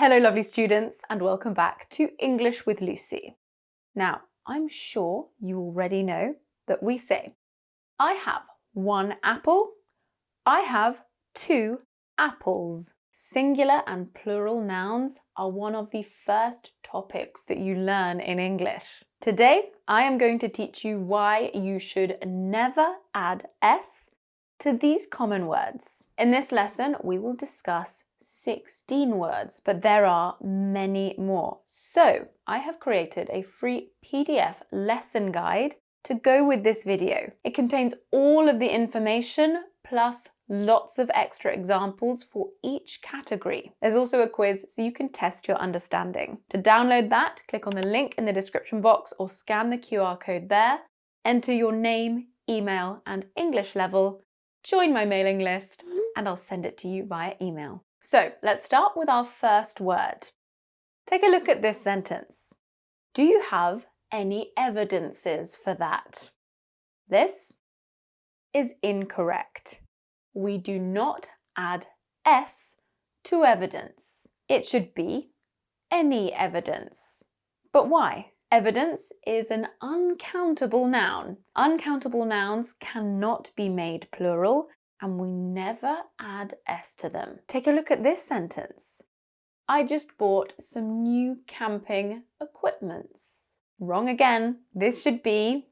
Hello lovely students and welcome back to English with Lucy. Now, I'm sure you already know that we say, I have one apple, I have two apples. Singular and plural nouns are one of the first topics that you learn in English. Today, I am going to teach you why you should never add s to these common words. In this lesson, we will discuss 16 words, but there are many more. So I have created a free PDF lesson guide to go with this video. It contains all of the information plus lots of extra examples for each category. There's also a quiz so you can test your understanding. To download that, click on the link in the description box or scan the QR code there, enter your name, email and English level, join my mailing list, and I'll send it to you via email. So let's start with our first word. Take a look at this sentence. Do you have any evidences for that? This is incorrect. We do not add s to evidence. It should be any evidence. But why? Evidence is an uncountable noun. Uncountable nouns cannot be made plural, and we never add s to them. Take a look at this sentence. I just bought some new camping equipments. Wrong again. This should be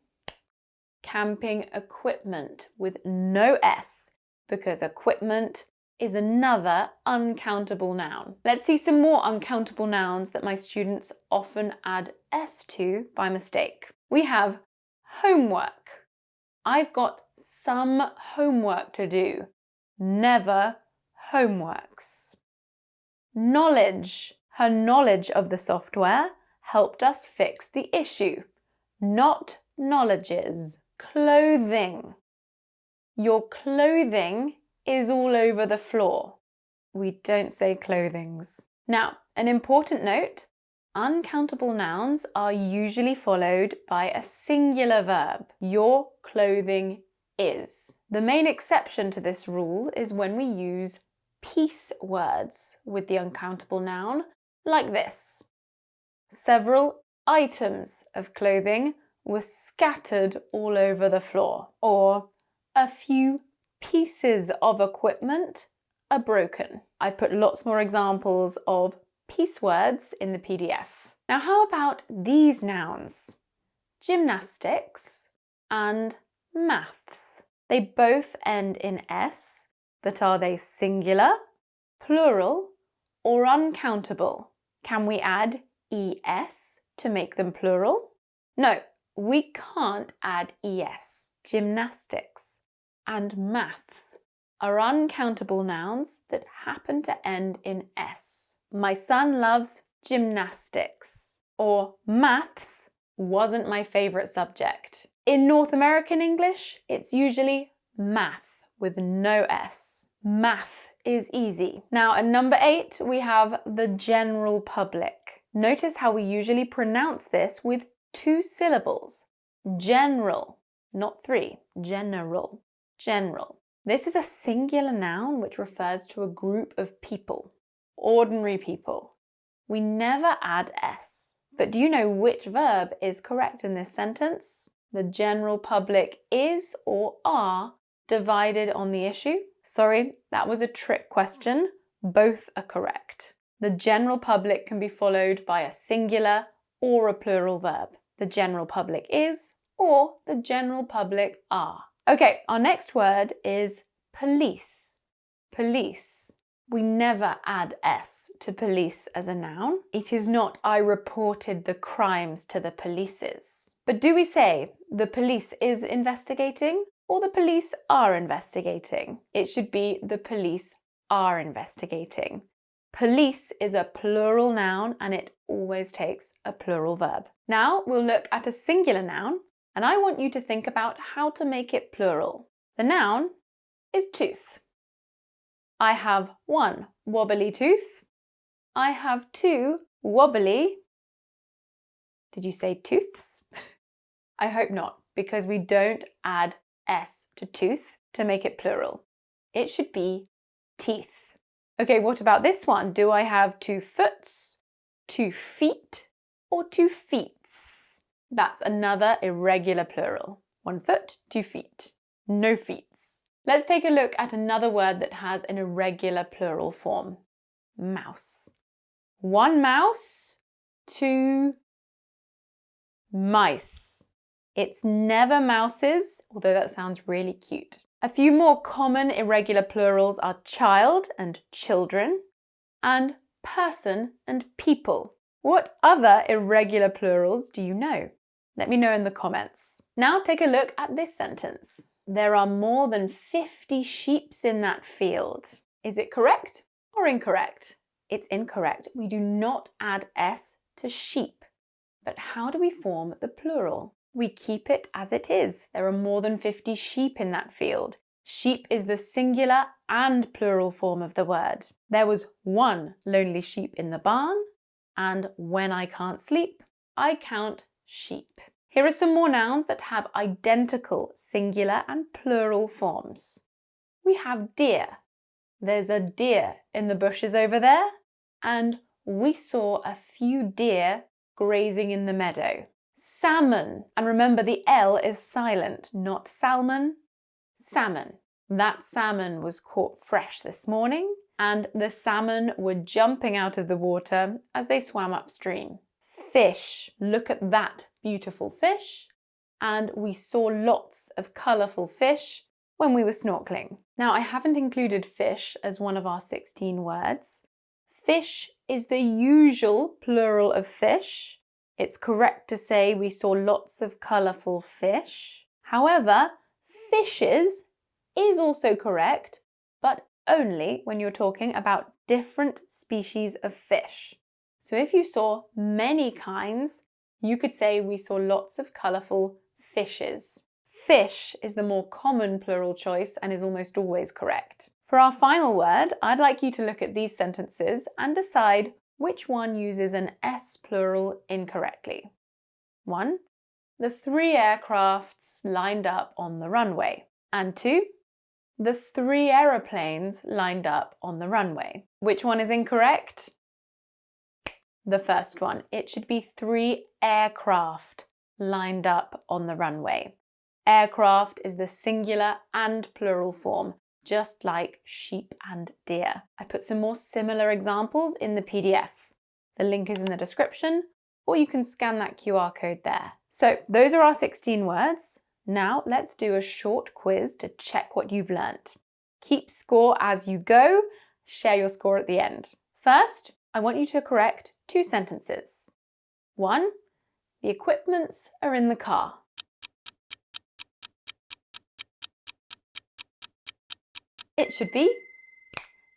camping equipment with no s, because equipment is another uncountable noun. Let's see some more uncountable nouns that my students often add s to by mistake. We have homework. I've got some homework to do. Never homeworks. Knowledge. Her knowledge of the software helped us fix the issue. Not knowledges. Clothing. Your clothing is all over the floor. We don't say clothings. Now, an important note, uncountable nouns are usually followed by a singular verb. Your clothing is. The main exception to this rule is when we use piece words with the uncountable noun, like this. Several items of clothing were scattered all over the floor. Or a few pieces of equipment are broken. I've put lots more examples of piece words in the PDF. Now, how about these nouns? Gymnastics and maths. They both end in s, but are they singular, plural, or uncountable? Can we add es to make them plural? No, we can't add es. Gymnastics and maths are uncountable nouns that happen to end in s. My son loves gymnastics, or maths wasn't my favourite subject. In North American English, it's usually math with no s. Math is easy. Now at number 8, we have the general public. Notice how we usually pronounce this with 2 syllables. General, not 3. General. General. This is a singular noun which refers to a group of people. Ordinary people. We never add s. But do you know which verb is correct in this sentence? The general public is or are divided on the issue. Sorry, that was a trick question. Both are correct. The general public can be followed by a singular or a plural verb. The general public is or the general public are. Okay, our next word is police. Police. We never add s to police as a noun. It is not I reported the crimes to the polices. But do we say the police is investigating or the police are investigating? It should be the police are investigating. Police is a plural noun and it always takes a plural verb. Now we'll look at a singular noun and I want you to think about how to make it plural. The noun is tooth. I have 1 wobbly tooth. I have 2 wobbly. Did you say tooths? I hope not, because we don't add s to tooth to make it plural. It should be teeth. Okay, what about this one? Do I have 2 foots, 2 feet, or 2 feets? That's another irregular plural. 1 foot, 2 feet. No feets. Let's take a look at another word that has an irregular plural form. Mouse. 1 mouse, 2 mice. It's never mouses, although that sounds really cute. A few more common irregular plurals are child and children, and person and people. What other irregular plurals do you know? Let me know in the comments. Now take a look at this sentence. There are more than 50 sheep in that field. Is it correct or incorrect? It's incorrect. We do not add s to sheep. But how do we form the plural? We keep it as it is. There are more than 50 sheep in that field. Sheep is the singular and plural form of the word. There was 1 lonely sheep in the barn, and when I can't sleep, I count sheep. Here are some more nouns that have identical singular and plural forms. We have deer. There's a deer in the bushes over there, and we saw a few deer grazing in the meadow. Salmon, and remember the L is silent, not salmon, salmon. That salmon was caught fresh this morning, and the salmon were jumping out of the water as they swam upstream. Fish, look at that beautiful fish, and we saw lots of colourful fish when we were snorkeling. Now, I haven't included fish as one of our 16 words. Fish is the usual plural of fish. It's correct to say we saw lots of colourful fish. However, fishes is also correct, but only when you're talking about different species of fish. So if you saw many kinds, you could say we saw lots of colourful fishes. Fish is the more common plural choice and is almost always correct. For our final word, I'd like you to look at these sentences and decide which one uses an S plural incorrectly. 1. The 3 aircrafts lined up on the runway. And 2. The 3 aeroplanes lined up on the runway. Which one is incorrect? The first one. It should be 3 aircraft lined up on the runway. Aircraft is the singular and plural form, just like sheep and deer. I put some more similar examples in the PDF. The link is in the description, or you can scan that QR code there. So those are our 16 words. Now let's do a short quiz to check what you've learnt. Keep score as you go. Share your score at the end. First, I want you to correct 2 sentences. 1. The equipments are in the car. It should be,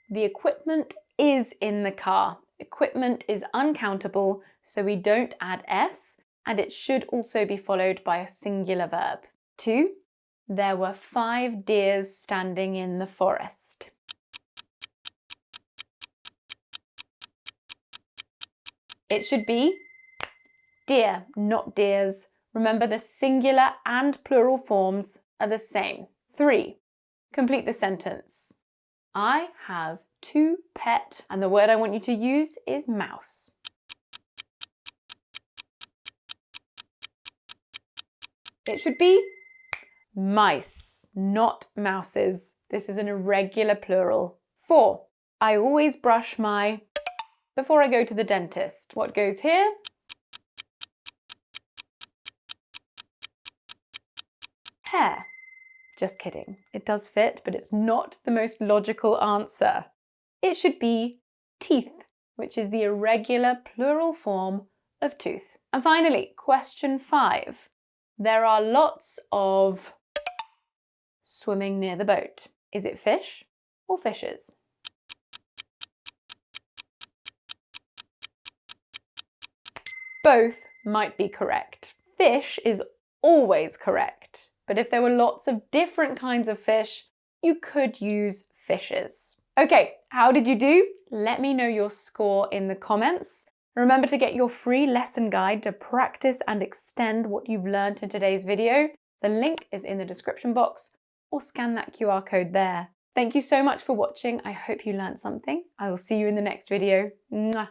the equipment is in the car. Equipment is uncountable, so we don't add s, and it should also be followed by a singular verb. 2. There were 5 deer standing in the forest. It should be deer, not deers. Remember, the singular and plural forms are the same. 3. Complete the sentence. I have 2 pet, and the word I want you to use is mouse. It should be mice, not mouses. This is an irregular plural. 4. I always brush my before I go to the dentist. What goes here? Hair. Just kidding. It does fit, but it's not the most logical answer. It should be teeth, which is the irregular plural form of tooth. And finally, question 5. There are lots of swimming near the boat. Is it fish or fishes? Both might be correct. Fish is always correct. But if there were lots of different kinds of fish, you could use fishes. Okay, how did you do? Let me know your score in the comments. Remember to get your free lesson guide to practice and extend what you've learned in today's video. The link is in the description box, or scan that QR code there. Thank you so much for watching. I hope you learned something. I will see you in the next video. Mwah.